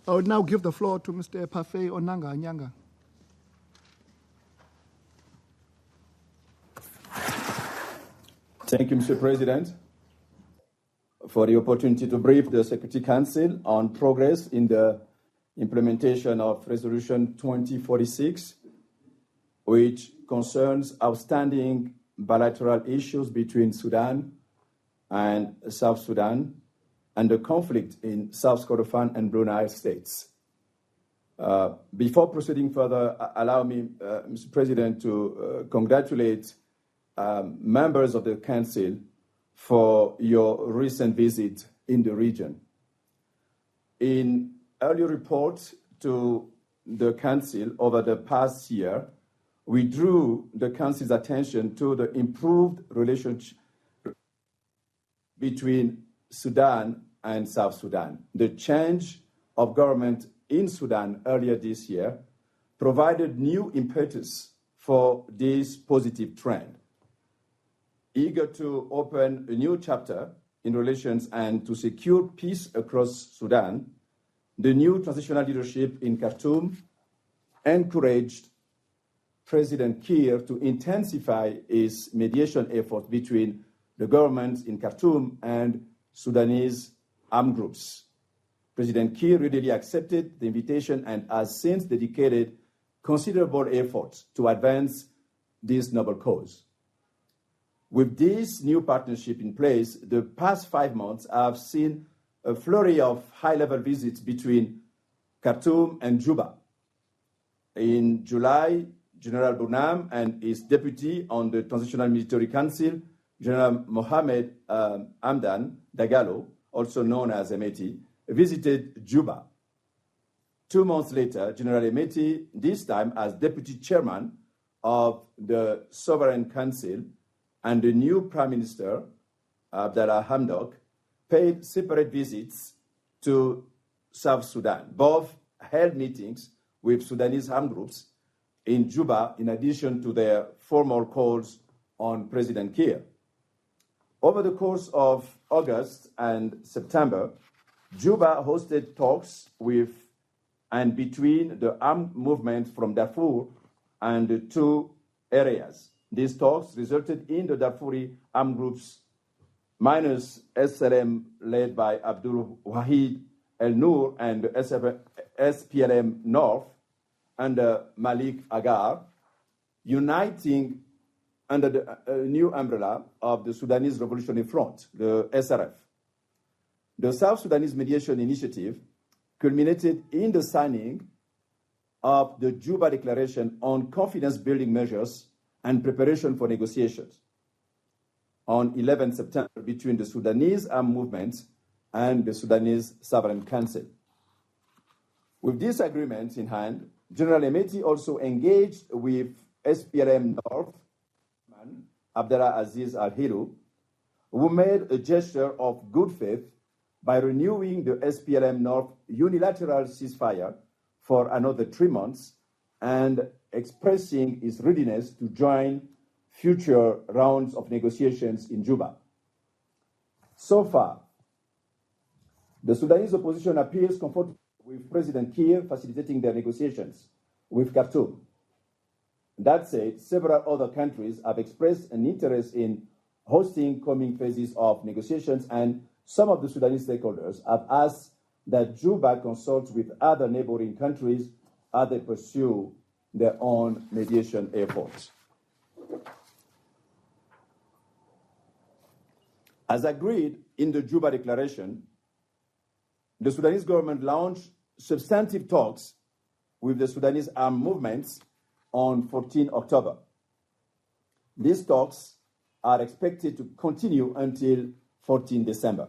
I would now give the floor to Mr. Parfait Onanga-Anyanga. Thank you, Mr. President, for the opportunity to brief the Security Council on progress in the implementation of Resolution 2046, which concerns outstanding bilateral issues between Sudan and South Sudan and the conflict in South Kordofan and Blue Nile states. Before proceeding further, allow me, Mr. President, to congratulate members of the Council for your recent visit in the region. In earlier reports to the Council over the past year, we drew the Council's attention to the improved relationship between Sudan and South Sudan. The change of government in Sudan earlier this year provided new impetus for this positive trend. Eager to open a new chapter in relations and to secure peace across Sudan, the new transitional leadership in Khartoum encouraged President Kiir to intensify his mediation efforts between the governments in Khartoum and Sudanese armed groups. President Kiir readily accepted the invitation and has since dedicated considerable efforts to advance this noble cause. With this new partnership in place, the past 5 months have seen a flurry of high-level visits between Khartoum and Juba. In July, General Burnham and his deputy on the Transitional Military Council, General Mohamed Hamdan Dagalo, also known as Emeti, visited Juba. 2 months later, General Emeti, this time as deputy chairman of the Sovereign Council, and the new Prime Minister, Abdalla Hamdok, paid separate visits to South Sudan. Both held meetings with Sudanese armed groups in Juba, in addition to their formal calls on President Kiir. Over the course of August and September, Juba hosted talks with and between the armed movement from Darfur and the two areas. These talks resulted in the Darfuri armed groups minus SLM led by Abdul Wahid El-Nur and the SPLM-North under Malik Agar, uniting under the new umbrella of the Sudanese Revolutionary Front, the SRF. The South Sudanese Mediation Initiative culminated in the signing of the Juba Declaration on confidence-building measures and preparation for negotiations on 11 September between the Sudanese armed movements and the Sudanese Sovereign Council. With this agreement in hand, General Emeti also engaged with SPLM-North, Abdalla Aziz al-Hilu, who made a gesture of good faith by renewing the SPLM-North unilateral ceasefire for another 3 months and expressing his readiness to join future rounds of negotiations in Juba. So far, the Sudanese opposition appears comfortable with President Kiir facilitating their negotiations with Khartoum. That said, several other countries have expressed an interest in hosting coming phases of negotiations, and some of the Sudanese stakeholders have asked that Juba consults with other neighboring countries as they pursue their own mediation efforts. As agreed in the Juba Declaration, the Sudanese government launched substantive talks with the Sudanese armed movements on 14 October. These talks are expected to continue until 14 December.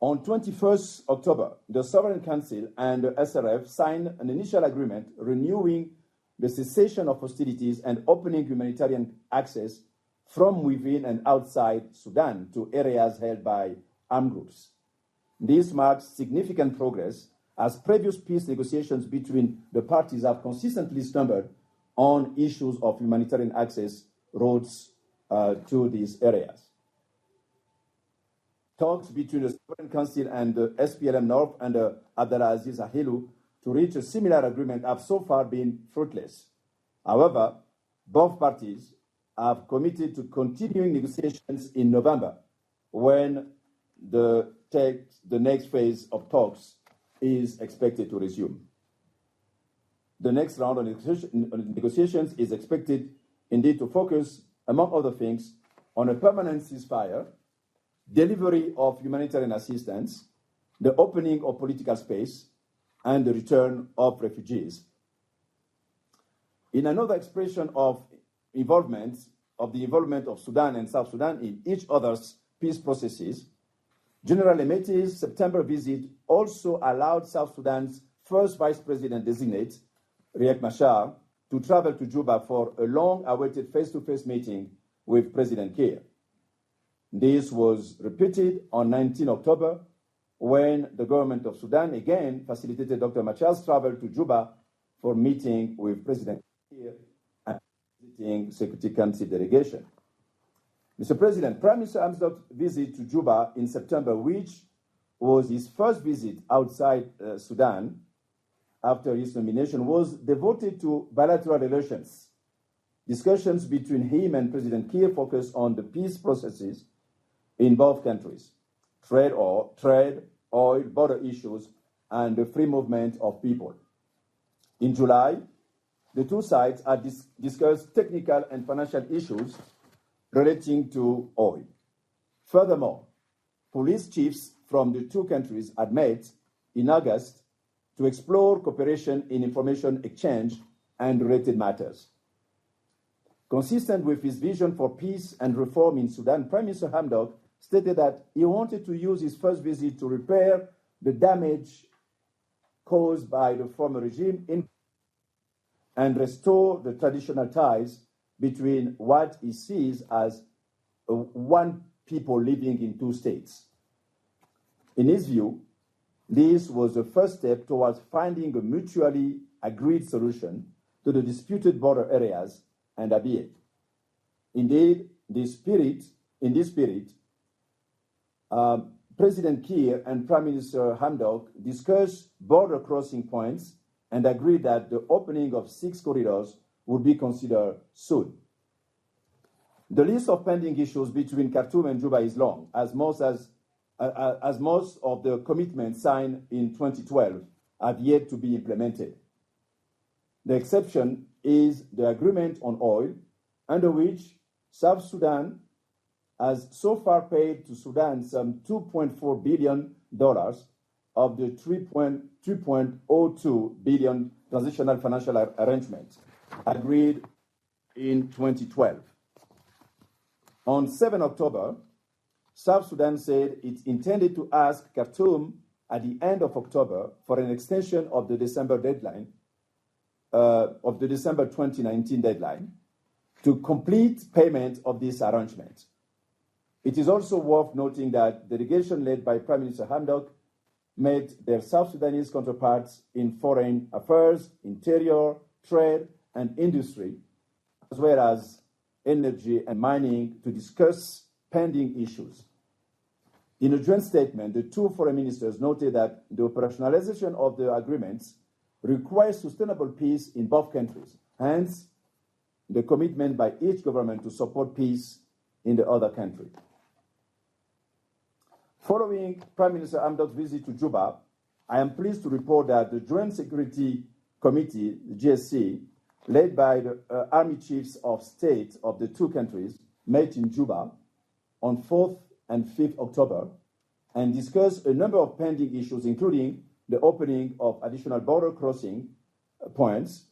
On 21st October, the Sovereign Council and the SRF signed an initial agreement renewing the cessation of hostilities and opening humanitarian access from within and outside Sudan to areas held by armed groups. This marks significant progress as previous peace negotiations between the parties have consistently stumbled on issues of humanitarian access roads to these areas. talks between the Sovereign Council and the SPLM-North and Abdalla Aziz al-Hilu to reach a similar agreement have so far been fruitless. However, both parties have committed to continuing negotiations in November, when the next phase of talks is expected to resume. The next round of negotiations is expected indeed to focus, among other things, on a permanent ceasefire, delivery of humanitarian assistance, the opening of political space, and the return of refugees. In another expression of the involvement of Sudan and South Sudan in each other's peace processes, General Emeti's September visit also allowed South Sudan's first Vice President designate, Riek Machar, to travel to Juba for a long-awaited face-to-face meeting with President Kiir. This was repeated on 19 October, when the government of Sudan again facilitated Dr. Machar's travel to Juba for meeting with President Kiir and visiting Security Council delegation. Mr. President, Prime Minister Hamdok's visit to Juba in September, which was his first visit outside Sudan after his nomination, was devoted to bilateral relations. Discussions between him and President Kiir focused on the peace processes in both countries, trade, oil, border issues, and the free movement of people. In July, the two sides had discussed technical and financial issues relating to oil. Furthermore, police chiefs from the two countries had met in August to explore cooperation in information exchange and related matters. Consistent with his vision for peace and reform in Sudan, Prime Minister Hamdok stated that he wanted to use his first visit to repair the damage caused by the former regime and restore the traditional ties between what he sees as one people living in two states. In his view, this was the first step towards finding a mutually agreed solution to the disputed border areas and Abyei. Indeed, in this spirit, President Kiir and Prime Minister Hamdok discussed border crossing points and agreed that the opening of 6 corridors would be considered soon. The list of pending issues between Khartoum and Juba is long, as most of the commitments signed in 2012 have yet to be implemented. The exception is the agreement on oil, under which South Sudan has so far paid to Sudan some $2.4 billion of the $3.02 billion transitional financial arrangement agreed in 2012. On 7 October, South Sudan said it intended to ask Khartoum at the end of October for an extension of the December 2019 deadline to complete payment of this arrangement. It is also worth noting that the delegation led by Prime Minister Hamdok met their South Sudanese counterparts in foreign affairs, interior, trade, and industry, as well as energy and mining, to discuss pending issues. In a joint statement, the two foreign ministers noted that the operationalization of the agreements requires sustainable peace in both countries, hence the commitment by each government to support peace in the other country. Following Prime Minister Hamdok's visit to Juba, I am pleased to report that the Joint Security Committee, the GSC, led by the Army Chiefs of State of the two countries, met in Juba on 4th and 5th October and discussed a number of pending issues, including the opening of additional border crossing points,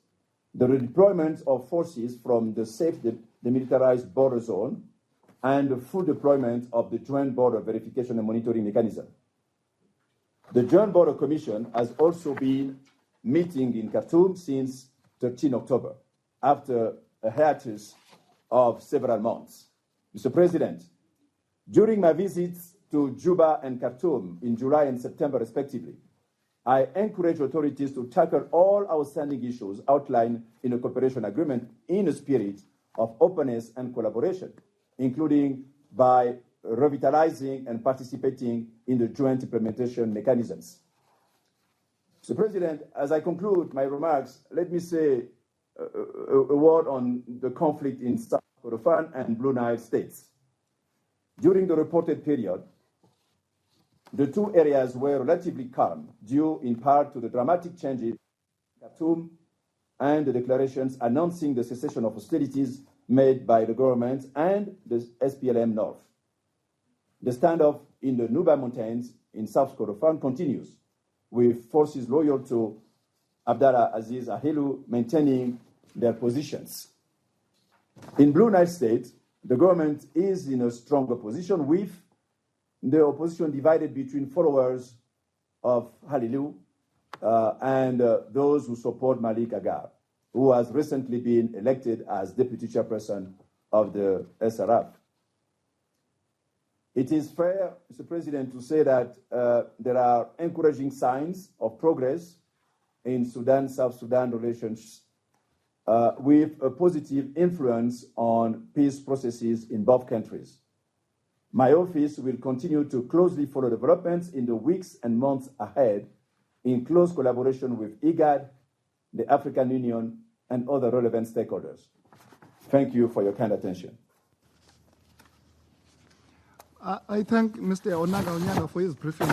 the redeployment of forces from the safe demilitarized border zone, and the full deployment of the Joint Border Verification and Monitoring Mechanism. The Joint Border Commission has also been meeting in Khartoum since 13 October, after a hiatus of several months. Mr. President, during my visits to Juba and Khartoum in July and September, respectively, I encourage authorities to tackle all outstanding issues outlined in a cooperation agreement in a spirit of openness and collaboration, including by revitalizing and participating in the joint implementation mechanisms. Mr. President, as I conclude my remarks, let me say a word on the conflict in South Kordofan and Blue Nile states. During the reported period, the two areas were relatively calm, due in part to the dramatic changes in Khartoum and the declarations announcing the cessation of hostilities made by the government and the SPLM-North. The standoff in the Nuba Mountains in South Kordofan continues, with forces loyal to Abdalla Aziz al-Hilu maintaining their positions. In Blue Nile State, the government is in a stronger position, with the opposition divided between followers of al-Hilu and those who support Malik Agar, who has recently been elected as Deputy Chairperson of the SRF. It is fair, Mr. President, to say that there are encouraging signs of progress in Sudan South Sudan relations with a positive influence on peace processes in both countries. My office will continue to closely follow developments in the weeks and months ahead in close collaboration with IGAD, the African Union, and other relevant stakeholders. Thank you for your kind attention. I thank Mr. Onanga-Anyanga for his briefing.